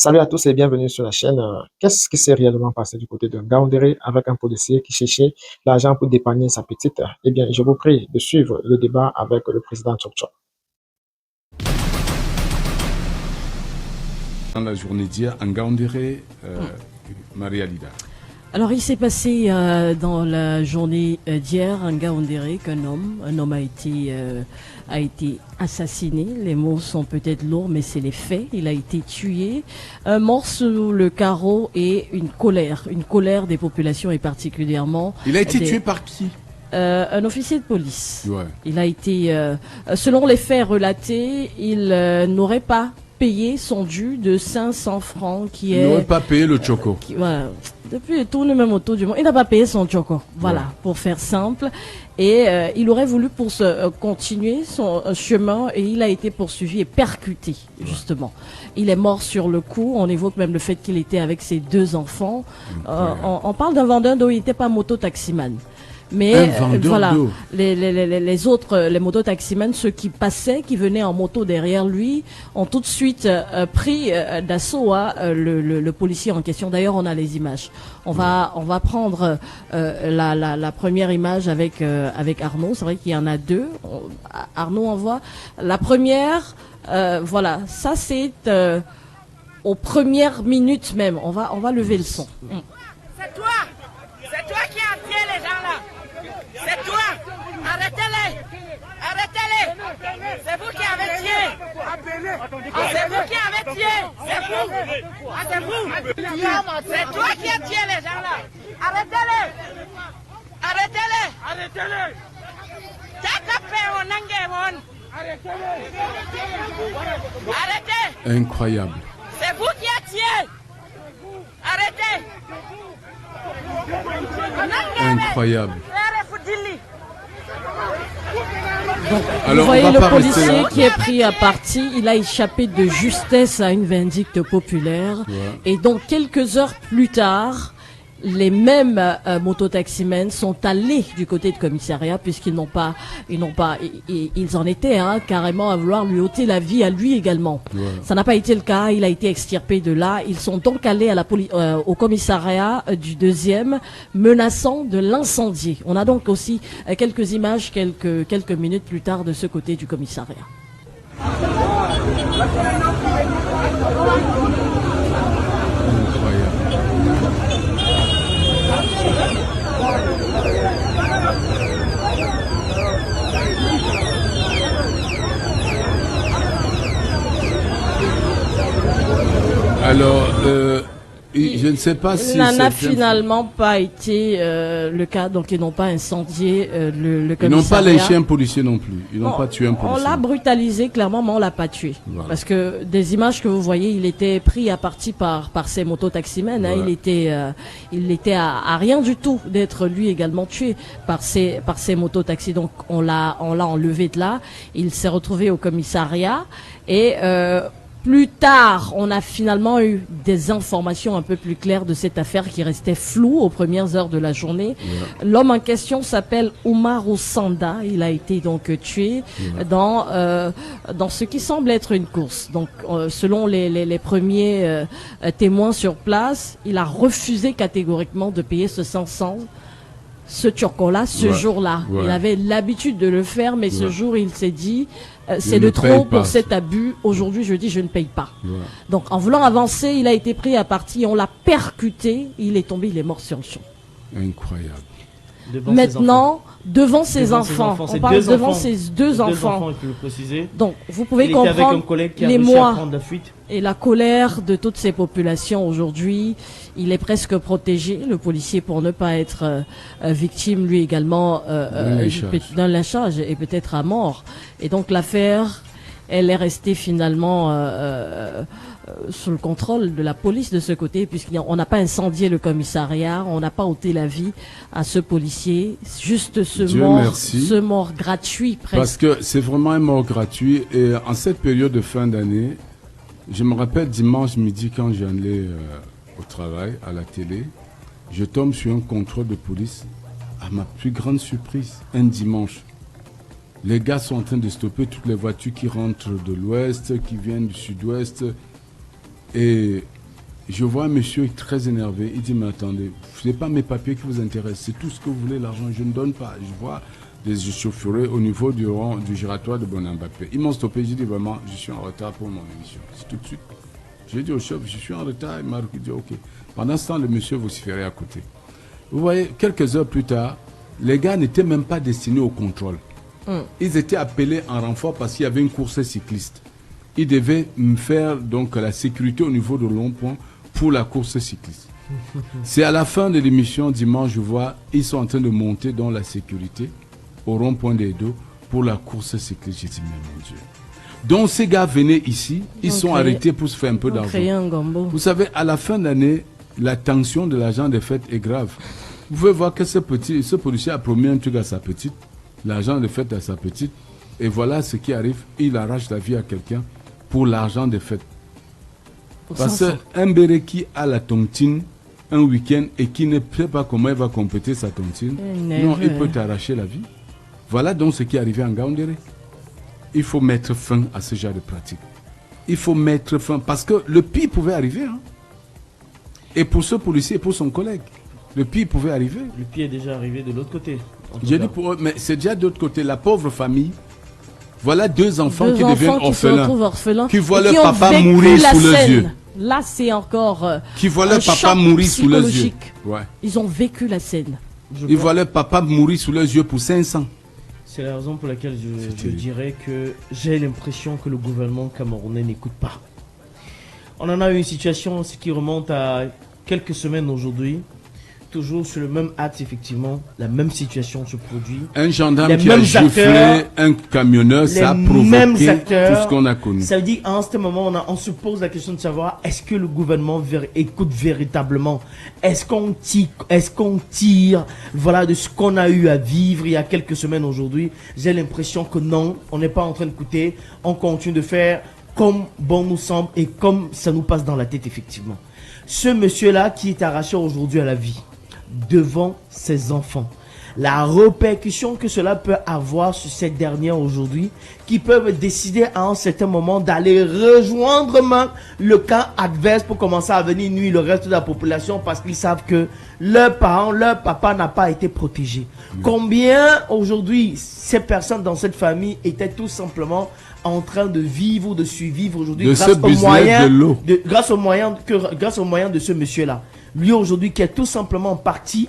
Salut à tous et bienvenue sur la chaîne. Qu'est-ce qui s'est réellement passé du côté de Ngaoundéré avec un policier qui cherchait l'argent pour dépanner sa petite? Eh bien, je vous prie de suivre le débat avec le président Tchok. Dans la journée d'hier, en Ngaoundéré, Maria Lida. Alors, il s'est passé dans la journée d'hier en Ngaoundéré qu'un homme a été assassiné. Les mots sont peut-être lourds, mais c'est les faits. Il a été tué, mort sous le carreau et une colère des populations et particulièrement. Il a été tué par qui? Un officier de police. Ouais. Il a été, selon les faits relatés, il n'aurait pas payé son dû de 500 francs qui est... Il n'aurait pas payé le choco. Voilà. Depuis, il tourne même autour du monde. Il n'a pas payé son choco. Voilà, ouais. Pour faire simple. Et il aurait voulu continuer son chemin et il a été poursuivi et percuté, justement. Il est mort sur le coup. On évoque même le fait qu'il était avec ses 2 enfants. On parle d'un vendeur d'eau, il n'était pas moto-taximan. Mais voilà, les autres, les mototaximens, ceux qui passaient, qui venaient en moto derrière lui, ont tout de suite pris d'assaut le policier en question. D'ailleurs, on a les images. On va prendre la première image avec Arnaud. C'est vrai qu'il y en a 2. Arnaud envoie la première. Voilà, ça c'est aux premières minutes même. On va lever le son. C'est toi qui as tué les gens là. C'est toi. Arrêtez-les. C'est vous qui avez tué. C'est vous qui avez tué. C'est vous. C'est toi qui as tué les gens là. Arrêtez-les. Arrêtez. Incroyable. C'est vous qui avez tué. Arrêtez. Incroyable. Donc, alors, vous voyez le policier qui est pris à partie, il a échappé de justesse à une vindicte populaire. Ouais. Et donc, quelques heures plus tard, les mêmes mototaximens sont allés du côté de commissariat puisqu'ils ils en étaient carrément à vouloir lui ôter la vie à lui également. Ouais. Ça n'a pas été le cas, il a été extirpé de là. Ils sont donc allés à au commissariat du 2e, menaçant de l'incendier. On a donc aussi quelques images quelques minutes plus tard de ce côté du commissariat. Alors, je ne sais pas si... Ça n'a finalement pas été le cas, donc ils n'ont pas incendié le commissariat. Ils n'ont pas léché un policier non plus, ils n'ont pas tué un policier. On l'a brutalisé clairement, mais on l'a pas tué. Voilà. Parce que des images que vous voyez, il était pris à partie par ses mototaximens, voilà. Il était à rien du tout d'être lui également tué par ses mototaxis. Donc on l'a enlevé de là, il s'est retrouvé au commissariat et... plus tard, on a finalement eu des informations un peu plus claires de cette affaire qui restait floue aux premières heures de la journée. Yeah. L'homme en question s'appelle Oumarou Sanda. Il a été donc tué dans ce qui semble être une course. Donc, selon les premiers témoins sur place, il a refusé catégoriquement de payer ce 500. Ce chocolat, ce jour-là. Ouais. Il avait l'habitude de le faire, mais ce jour, il s'est dit, c'est de trop pour cet abus. Aujourd'hui, je dis, je ne paye pas. Ouais. Donc, en voulant avancer, il a été pris à partie, on l'a percuté, il est tombé, il est mort sur le champ. Incroyable. Maintenant, devant ses enfants. On parle devant ses 2 enfants. Il faut le préciser. Donc, vous pouvez comprendre les mois et la colère de toutes ces populations aujourd'hui. Il est presque protégé, le policier, pour ne pas être victime, lui également, d'un lynchage et peut-être à mort. Et donc, l'affaire, elle est restée finalement sous le contrôle de la police de ce côté, puisqu'on n'a pas incendié le commissariat, on n'a pas ôté la vie à ce policier, juste ce mort gratuit presque. Parce que c'est vraiment un mort gratuit, et en cette période de fin d'année, je me rappelle dimanche midi quand j'allais au travail, à la télé, je tombe sur un contrôle de police, à ma plus grande surprise, un dimanche. Les gars sont en train de stopper toutes les voitures qui rentrent de l'ouest, qui viennent du sud-ouest. Et je vois un monsieur très énervé. Il dit, mais attendez, ce n'est pas mes papiers qui vous intéressent. C'est tout ce que vous voulez, l'argent. Je ne donne pas. Je vois des échauffourées au niveau du giratoire de Bonambappé. Ils m'ont stoppé. J'ai dit, vraiment, je suis en retard pour mon émission. C'est tout de suite. J'ai dit au chef, je suis en retard. Il m'a dit, ok. Pendant ce temps, le monsieur vociférait à côté. Vous voyez, quelques heures plus tard, les gars n'étaient même pas destinés au contrôle. Ils étaient appelés en renfort parce qu'il y avait une course cycliste. Ils devaient faire donc la sécurité au niveau de rond-point pour la course cycliste. C'est à la fin de l'émission dimanche, je vois, ils sont en train de monter dans la sécurité au rond-point des dos pour la course cycliste. J'ai dit, mais mon Dieu. Donc ces gars venaient ici, ils sont arrêtés pour se faire un peu d'argent. Vous savez, à la fin d'année, la tension de l'agent des fêtes est grave. Vous pouvez voir que ce policier a promis un truc à sa petite, l'agent des fêtes à sa petite, et voilà ce qui arrive, il arrache la vie à quelqu'un pour l'argent des fêtes. Parce qu'un béré qui a la tontine un week-end et qui ne sait pas comment il va compléter sa tontine, non, il peut t'arracher la vie. Voilà donc ce qui est arrivé en Gaoundéré. Il faut mettre fin à ce genre de pratique. Il faut mettre fin, parce que le pire pouvait arriver. Hein. Et pour ce policier et pour son collègue, le pire pouvait arriver. Le pire est déjà arrivé de l'autre côté. J'ai dit pour eux, mais c'est déjà de l'autre côté. La pauvre famille, voilà deux enfants qui deviennent orphelins, qui voient leur papa mourir sous leurs yeux. Là, c'est encore qui voient leur papa mourir sous leurs yeux. Ouais. Ils ont vécu la scène. Ils voient leur papa mourir sous leurs yeux pour 500. C'est la raison pour laquelle je dirais que j'ai l'impression que le gouvernement camerounais n'écoute pas. On en a eu une situation qui remonte à quelques semaines aujourd'hui. Toujours sur le même axe, effectivement, la même situation se produit. Un gendarme qui a giflé un camionneur, ça a provoqué tout ce qu'on a connu. Ça veut dire, en ce moment, on se pose la question de savoir, est-ce que le gouvernement écoute véritablement? Est-ce qu'on tire, voilà, de ce qu'on a eu à vivre il y a quelques semaines aujourd'hui? J'ai l'impression que non, on n'est pas en train d'écouter. On continue de faire comme bon nous semble et comme ça nous passe dans la tête, effectivement. Ce monsieur-là qui est arraché aujourd'hui à la vie, devant ses enfants. La répercussion que cela peut avoir sur ces dernières aujourd'hui, qui peuvent décider à un certain moment d'aller rejoindre le camp adverse pour commencer à venir nuire le reste de la population parce qu'ils savent que leurs parents, leur papa n'a pas été protégé. Combien aujourd'hui ces personnes dans cette famille étaient tout simplement en train de vivre ou de survivre aujourd'hui grâce aux moyens de ce monsieur-là. Lui aujourd'hui qui est tout simplement parti,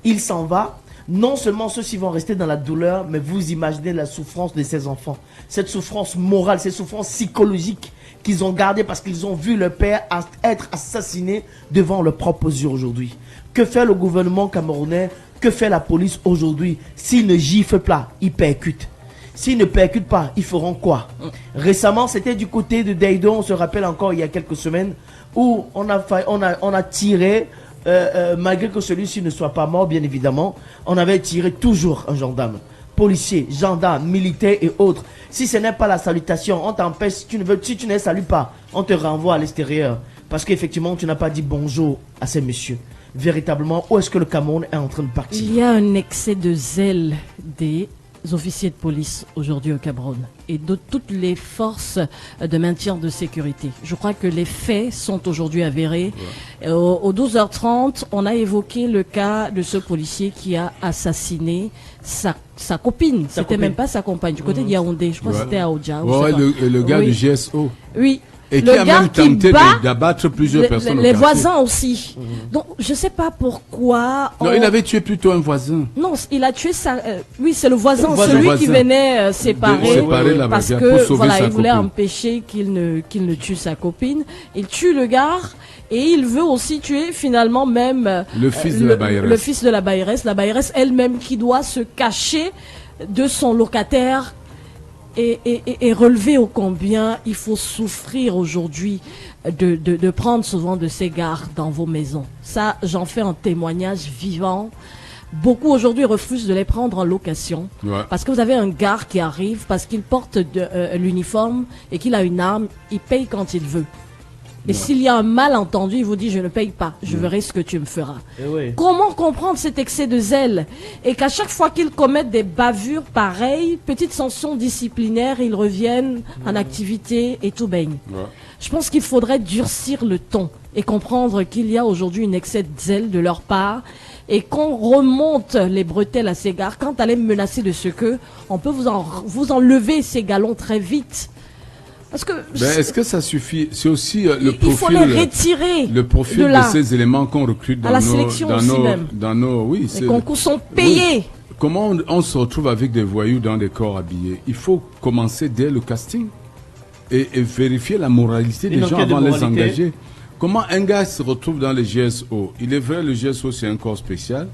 il s'en va. Non seulement ceux-ci vont rester dans la douleur, mais vous imaginez la souffrance de ces enfants. Cette souffrance morale, cette souffrance psychologique qu'ils ont gardée parce qu'ils ont vu leur père être assassiné devant leurs propres yeux aujourd'hui. Que fait le gouvernement camerounais? Que fait la police aujourd'hui? S'ils ne giflent pas, ils percutent. S'ils ne percutent pas, ils feront quoi? Récemment, c'était du côté de Deido, on se rappelle encore il y a quelques semaines, où on a tiré, malgré que celui-ci ne soit pas mort, bien évidemment, on avait tiré toujours un gendarme. Policiers, gendarmes, militaires et autres. Si ce n'est pas la salutation, on t'empêche, si tu ne salues pas, on te renvoie à l'extérieur. Parce qu'effectivement, tu n'as pas dit bonjour à ces messieurs. Véritablement, où est-ce que le Cameroun est en train de partir? Il y a un excès de zèle des officiers de police aujourd'hui au Cameroun et de toutes les forces de maintien de sécurité. Je crois que les faits sont aujourd'hui avérés. Au 12h30, on a évoqué le cas de ce policier qui a assassiné sa copine. C'était même pas sa compagne. Du côté de Yaoundé, je crois que c'était à Oudja. Le gars du GSO. Oui. Et qui a même tenté d'abattre plusieurs personnes. Les voisins aussi. Donc, je ne sais pas pourquoi. Non, il avait tué plutôt un voisin. Non, il a tué sa. Oui, c'est le voisin, celui qui venait séparer. Parce que, voilà, il voulait empêcher qu'il ne tue sa copine. Il tue le gars et il veut aussi tuer finalement même. Le fils de la bailleresse. Le fils de la bailleresse. La bailleresse elle-même qui doit se cacher de son locataire. Et relever au combien il faut souffrir aujourd'hui de prendre souvent de ces gares dans vos maisons. Ça, j'en fais un témoignage vivant. Beaucoup aujourd'hui refusent de les prendre en location parce que vous avez un gars qui arrive parce qu'il porte l'uniforme et qu'il a une arme, il paye quand il veut. Et s'il y a un malentendu, il vous dit, je ne paye pas, je verrai ce que tu me feras. Oui. Comment comprendre cet excès de zèle et qu'à chaque fois qu'ils commettent des bavures pareilles, petite sanction disciplinaire, ils reviennent en activité et tout baigne. Ouais. Je pense qu'il faudrait durcir le ton et comprendre qu'il y a aujourd'hui un excès de zèle de leur part et qu'on remonte les bretelles à ces gars. Quand elle est menacée de ce que, on peut vous enlever ces galons très vite. Parce que Est-ce que ça suffit? C'est aussi le il faut les profil, retirer le profil de de, là. ces éléments qu'on recrute dans À la nos, sélection dans aussi nos, même. dans nos, oui, Les concours sont payés. Comment on se retrouve avec des voyous dans des corps habillés? Il faut commencer dès le casting et vérifier la moralité des gens avant de les engager. Comment un gars se retrouve dans les GSO? Il est vrai, le GSO c'est un corps spécial,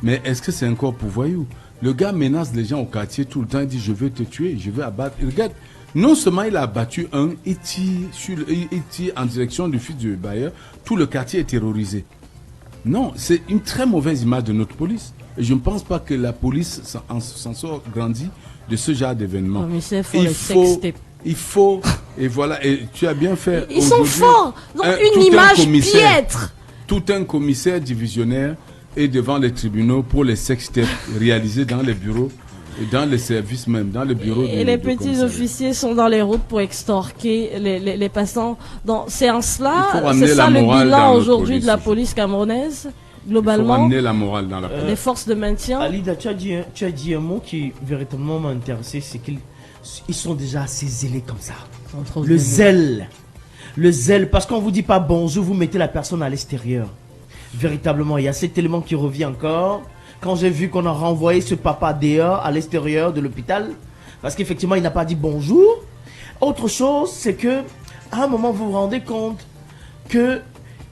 mais est-ce que c'est un corps pour voyous? Le gars menace les gens au quartier tout le temps, il dit je vais te tuer, je vais abattre. Et regarde, non seulement il a abattu un, il tire en direction du fils du bailleur, tout le quartier est terrorisé. Non, c'est une très mauvaise image de notre police. Et je ne pense pas que la police s'en sort grandi de ce genre d'événement. Il faut, et voilà, et tu as bien fait. Ils sont forts, donc une image piètre. Tout un commissaire divisionnaire est devant les tribunaux pour les sextapes réalisés dans les bureaux et dans les services même, dans les bureaux. Et les petits officiers sont dans les routes pour extorquer les passants. C'est en cela, c'est ça le bilan aujourd'hui de la police camerounaise, globalement. Il faut ramener la morale dans la police. Les forces de maintien. Alida, tu as dit un mot qui véritablement m'a intéressé, c'est qu'ils sont déjà assez zélés comme ça. Le zèle. Le zèle, parce qu'on vous dit pas bonjour, vous mettez la personne à l'extérieur. Véritablement, il y a cet élément qui revient encore. Quand j'ai vu qu'on a renvoyé ce papa dehors, à l'extérieur de l'hôpital, parce qu'effectivement, il n'a pas dit bonjour. Autre chose, c'est que, à un moment, vous vous rendez compte que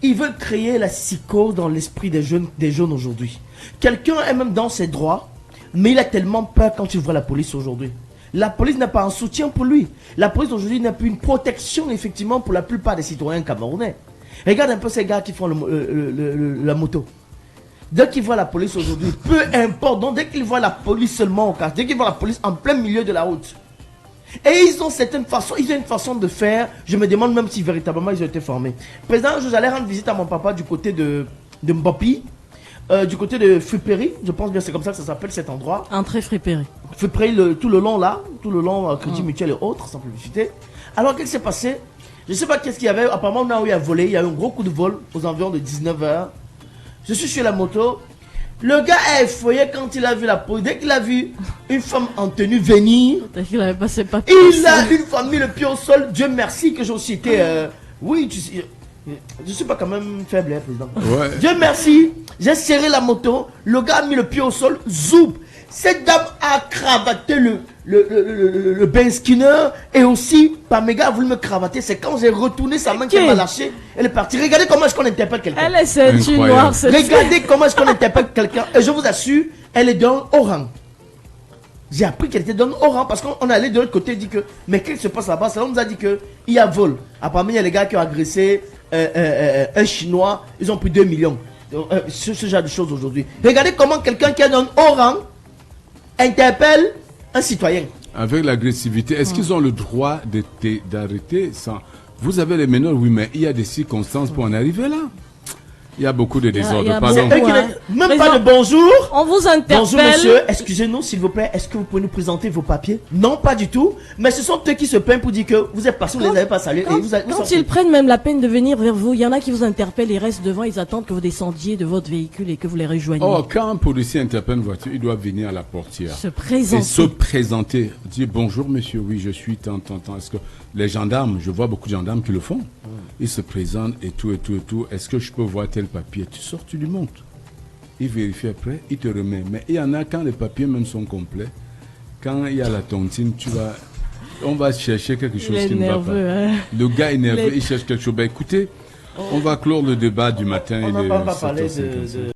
ils veulent créer la psychose dans l'esprit des jeunes aujourd'hui. Quelqu'un est même dans ses droits, mais il a tellement peur quand il voit la police aujourd'hui. La police n'a pas un soutien pour lui. La police aujourd'hui n'a plus une protection, effectivement, pour la plupart des citoyens camerounais. Regarde un peu ces gars qui font la moto. Dès qu'ils voient la police aujourd'hui, peu importe, donc dès qu'ils voient la police seulement au quartier, dès qu'ils voient la police en plein milieu de la route, et ils ont une façon de faire, je me demande même si véritablement ils ont été formés. Président, je allais rendre visite à mon papa du côté de Mbopi, du côté de Fripéry, je pense bien c'est comme ça que ça s'appelle cet endroit. Entrée Fripéry. Fripéry tout le long là, tout le long Crédit Mutuel et autres, sans publicité. Alors qu'est-ce qui s'est passé? Je ne sais pas qu'est-ce qu'il y avait, apparemment on a eu à voler, il y a eu un gros coup de vol aux environs de 19h. Je suis sur la moto. Le gars a effrayé quand il a vu la police. Dès qu'il a vu une femme en tenue venir, il avait pas ses papiers. Il a une fois mis le pied au sol. Dieu merci que j'ai aussi été. Oui, je suis pas quand même faible, hein, président. Ouais. Dieu merci, j'ai serré la moto. Le gars a mis le pied au sol. Zoub. Cette dame a cravaté le Ben Skinner et aussi, par mes gars, a voulu me cravater. C'est quand j'ai retourné sa main qu'elle m'a lâché. Elle est partie. Regardez comment est-ce qu'on interpelle quelqu'un. Elle est ceinture noire. Regardez comment est-ce qu'on interpelle quelqu'un. Et je vous assure, elle est d'un haut rang. J'ai appris qu'elle était d'un haut rang parce qu'on est allé de l'autre côté et dit que, mais qu'est-ce qui se passe là-bas? On nous a dit qu'il y a vol. Apparemment, il y a les gars qui ont agressé un Chinois. Ils ont pris 2 millions. Ce genre de choses aujourd'hui. Regardez comment quelqu'un qui est d'un haut rang interpelle un citoyen. Avec l'agressivité, est-ce qu'ils ont le droit d'arrêter sans... Vous avez les meneurs, oui, mais il y a des circonstances pour en arriver là. Il y a beaucoup de désordre. Pardon. Même pas de bonjour. On vous interpelle. Bonjour monsieur, excusez-nous s'il vous plaît, est-ce que vous pouvez nous présenter vos papiers? Non, pas du tout. Mais ce sont eux qui se plaignent pour dire que vous êtes passé, vous ne les avez pas salués. Quand ils prennent même la peine de venir vers vous, il y en a qui vous interpellent, ils restent devant, ils attendent que vous descendiez de votre véhicule et que vous les rejoigniez. Oh, quand un policier interpelle une voiture, il doit venir à la portière. Se présenter. Et se présenter. Dire bonjour monsieur, oui je suis tant. Est-ce que les gendarmes, je vois beaucoup de gendarmes qui le font. Ils se présentent et tout. Est-ce que je peux voir tel papier? Tu sors, tu lui montres. Il vérifie après, il te remet. Mais il y en a quand les papiers même sont complets. Quand il y a la tontine, on va chercher quelque chose qui ne va pas. Hein. Le gars est nerveux, il cherche quelque chose. Ben écoutez, on va clore le débat du matin. On n'a pas parlé de